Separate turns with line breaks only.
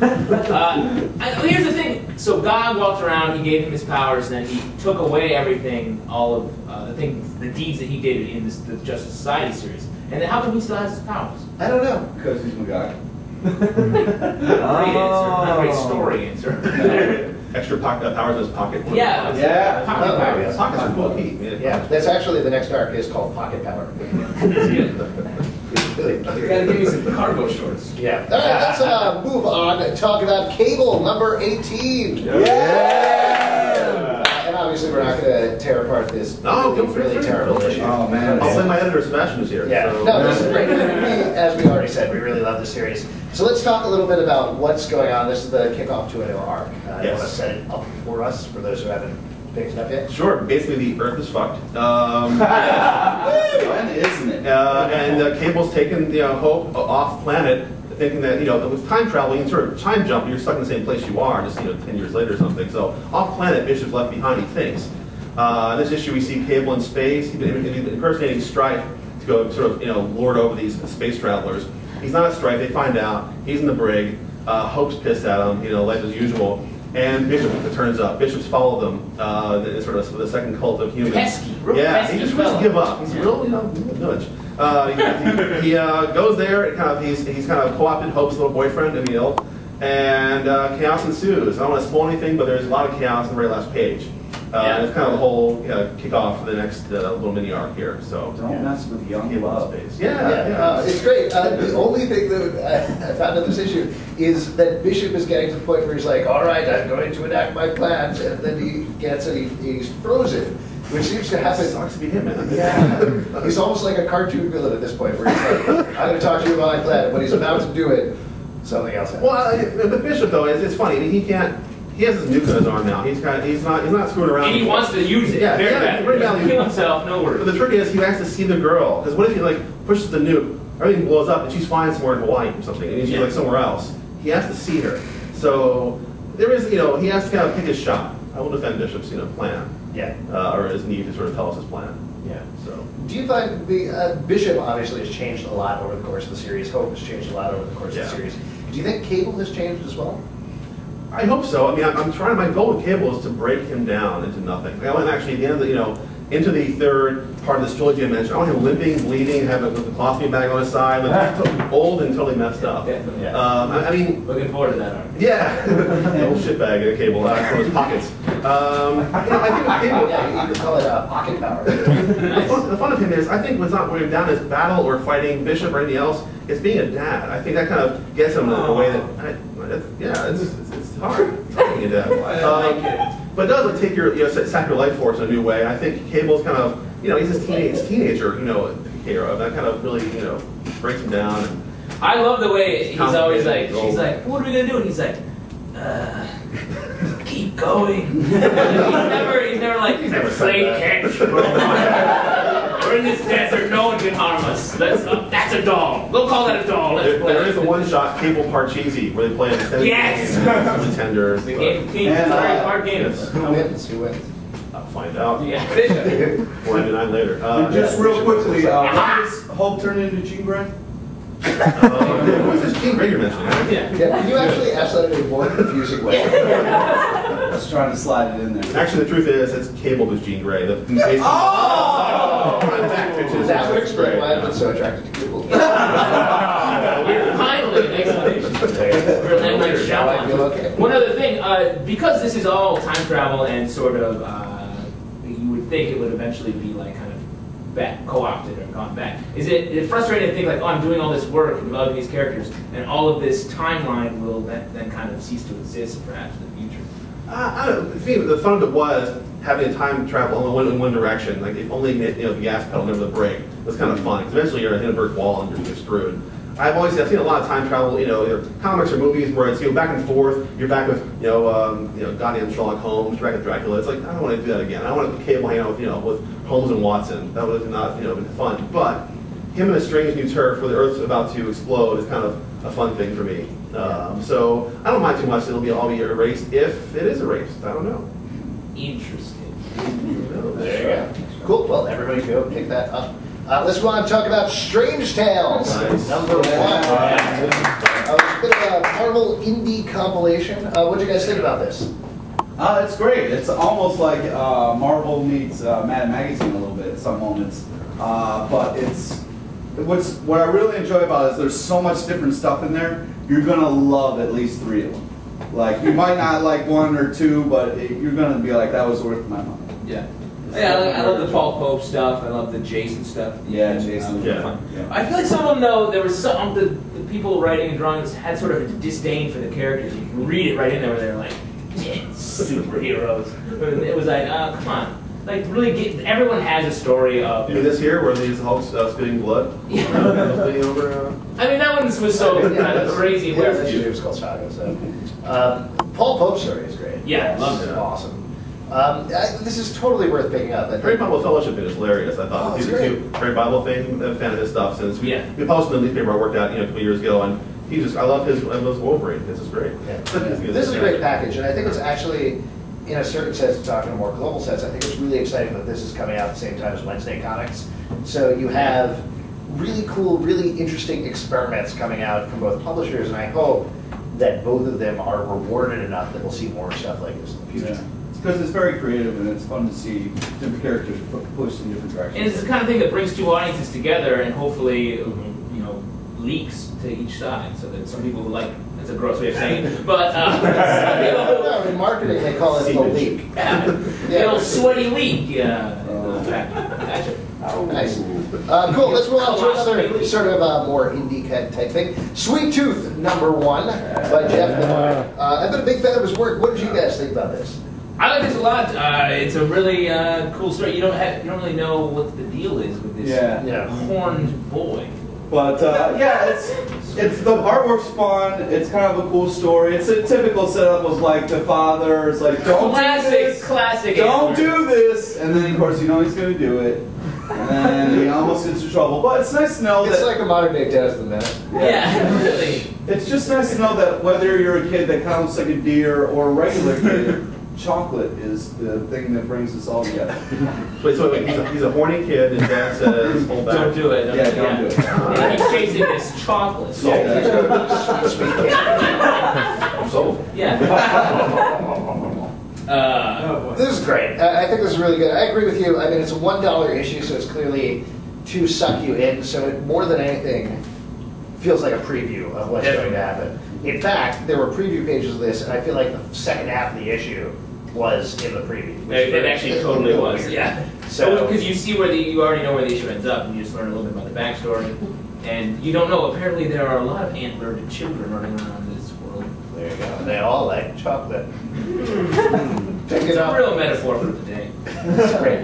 Here's the thing. So God walked around, he gave him his powers, and then he took away everything, all of the deeds that he did in the Justice Society series. And then how come he still has his powers?
I don't know.
Because he's my guy.
Not a great answer. Not a great story answer.
Extra powers in his pocket.
Yeah.
Yeah.
Pocket powers.
Pockets are cool key.
Yeah, that's actually the next arc is called Pocket Power.
You gotta give me some cargo shorts.
Yeah. All right, let's move on and talk about Cable number 18. And obviously, we're not going to tear apart this really terrible issue.
Oh man! I'll send my editor Sebastian who's here.
Yeah.
So.
No, this is great. As we already said, we really love this series. So let's talk a little bit about what's going on. This is the kickoff to a new arc. You want to set it up for us, for those who haven't picked it up yet?
Sure. Basically, the Earth is fucked.
When isn't it?
And Cable's taken Hope off planet, thinking that with time travel you can sort of time jump. You're stuck in the same place you are, just 10 years later or something. So off planet, Bishop's left behind. He thinks. In this issue, we see Cable in space. He's been impersonating Strife to go sort of lord over these space travelers. He's not at Strife. They find out he's in the brig. Hope's pissed at him, like as usual. And Bishop turns up. Bishop's followed them. Sort of the second cult of humans.
Pesky.
He just wants to give up. He's a real, nudge. He goes there. And he's kind of co-opted Hope's little boyfriend, Emil, and chaos ensues. I don't want to spoil anything, but there's a lot of chaos on the very last page. And it's kind of the whole kickoff for the next little mini arc here. So
don't mess with young love.
Yeah.
It's great. The only thing that I found in this issue is that Bishop is getting to the point where he's like, "All right, I'm going to enact my plans," and then he gets it. He's frozen, which seems to happen.
It sucks to be him, man.
Yeah, he's almost like a cartoon villain at this point, where he's like, "I'm going to talk to you about my plan," when he's about to do it, something else happens.
Well, the Bishop though, it's funny. I mean, he can't. He has his nuke on his arm now. He's not screwing around.
And he wants to use it. Very badly. Kill himself, no worries.
But the trick is he has to see the girl. Because what if he pushes the nuke, everything blows up, and she's flying somewhere in Hawaii or something, and she's somewhere else. He has to see her. So there is, he has to kind of pick his shot. I will defend Bishop's, plan.
Yeah.
Or his need to sort of tell us his plan.
Yeah.
So.
Do you find the Bishop obviously has changed a lot over the course of the series? Hope has changed a lot over the course of the series. Do you think Cable has changed as well?
I hope so. I mean, I'm trying. My goal with Cable is to break him down into nothing. I want him actually at the end of the, into the third part of this trilogy I mentioned. I want him limping, bleeding, having a colostomy bag on his side, old and totally messed up.
Definitely.
I mean,
looking forward to that arc.
Yeah, the old shitbag in a Cable from his pockets. I think with Cable,
you could call it Pocket Power.
The fun of him is, I think what's not wearing him down is battle or fighting Bishop or anything else. It's being a dad. I think that kind of gets him in a way that, it's hard being a dad. But it does take sap your life force in a new way. I think Cable's kind of, he's this teenager, to take care of. That kind of really, breaks him down. And
I love the way he's always like, she's like, "What are we gonna do?" And he's like, keep going. he's never like, play catch. We're in this desert, no one can harm us. That's a doll. We'll call that a doll.
There is a one-shot Cable Parcheesi where they play an extended game. The tenders.
The game of Kings. Very hard games.
Who wins?
I'll find out.
Yeah.
499 later.
Just real quickly, when does Hope turn into Jean Grey?
What's this Jean Grey you're mentioning?
Yeah. Can you actually ask that in a more confusing way?
I was trying to slide it in there.
Actually, the truth is, it's Cable who's Jean Grey.
That would explain why I've been so attracted to Cable.
Finally, an explanation. One other thing, because this is all time travel and sort of, you would think it would eventually be like kind of co-opted or gone back. Is it frustrating to think like, oh, I'm doing all this work and developing these characters, and all of this timeline will then kind of cease to exist perhaps in the future?
I don't know. To me, the fun of it was having time travel in one direction. Like if only the gas pedal never the brake. It was kind of fun. Because eventually you're in a brick wall and you're screwed. I've seen a lot of time travel. Either comics or movies where it's back and forth. You're back with goddamn Sherlock Holmes, you're back with Dracula. It's like I don't want to do that again. I want to Cable hang out with Holmes and Watson. That would have not been fun. But him in a strange new turf where the Earth's about to explode is kind of a fun thing for me. So I don't mind too much. It'll all be erased if it is erased. I don't know.
Interesting.
There you go. Cool. Well, everybody go pick that up. Let's go on and talk about Strange Tales,
Nice.
number 1. A bit of a Marvel indie compilation. What do you guys think about this?
It's great. It's almost like Marvel meets Mad Magazine a little bit at some moments. But what I really enjoy about it is there's so much different stuff in there. You're gonna love at least 3 of them. Like you might not like 1 or 2, but you're gonna be like, that was worth my money.
Yeah. Yeah, I love the Paul Pope stuff. I love the Jason stuff.
Yeah, Jason.
Fun. Yeah. I feel like some of them, though, there was some the people writing and drawing this had sort of a disdain for the characters. You can read it right in there where they're like, superheroes. It was like, oh, come on. Like, really, everyone has a story of.
You mean this here, where these Hulks spitting blood?
Yeah.
Spitting over.
I mean, that one was so kind of crazy.
Yeah, it was called Saga. So, Paul Pope's story is great.
Yeah, loved it.
Awesome. This is totally worth picking up.
Great Bible Fellowship is hilarious. I thought
it's
he's a
great.
great Bible fan of his stuff since we
Yeah.
posted in the newspaper I worked out a couple years ago, and I love his Wolverine. This is great.
Yeah. This is a great package, and I think it's actually, in a certain sense, talking in a more global sense, I think it's really exciting that this is coming out at the same time as Wednesday Comics. So you have really cool, really interesting experiments coming out from both publishers, and I hope that both of them are rewarded enough that we'll see more stuff like this in the future.
Yeah. Because it's very creative and it's fun to see different characters pushed in different directions.
And it's the kind of thing that brings 2 audiences together and hopefully, leaks to each side, so that some people like. That's a gross way of saying it, but
No, in marketing they call it the leak.
Yeah, the old sweaty leak. Gotcha.
Nice. Cool. Let's move on to another sort of more indie type thing. Sweet Tooth #1 by Jeff Lemire. I've been a big fan of his work. What did you guys think about this?
I like this a lot. It's a really cool story. You don't really know what the deal is with this horned boy.
But it's the artwork's fun. It's kind of a cool story. It's a typical setup of like the father is like, don't do this,
classic.
don't do this, and then of course he's going to do it, and then he almost gets in trouble. But it's nice to know that
it's like a modern day Dennis the Menace.
Yeah, really.
It's just nice to know that whether you're a kid that counts like a deer or a regular kid, chocolate is the thing that brings us all together.
Wait, he's a horny kid, and Dad says, hold back.
Don't do it.
Don't do it.
Yeah, he's chasing this chocolate.
I'm sold.
Yeah.
This is great. I think this is really good. I agree with you. I mean, it's a $1 issue, so it's clearly to suck you in. So it, more than anything, feels like a preview of what's going to happen. In fact, there were preview pages of this, and I feel like the second half of the issue was in the preview.
It actually totally was.
Weird.
Yeah.
So
because you see you already know where the issue ends up, and you just learn a little bit about the backstory, and you don't know. Apparently, there are a lot of antlered children running around this world.
there you go. And they all like chocolate. Pick it
It's
up.
a real metaphor for the day.
That's great.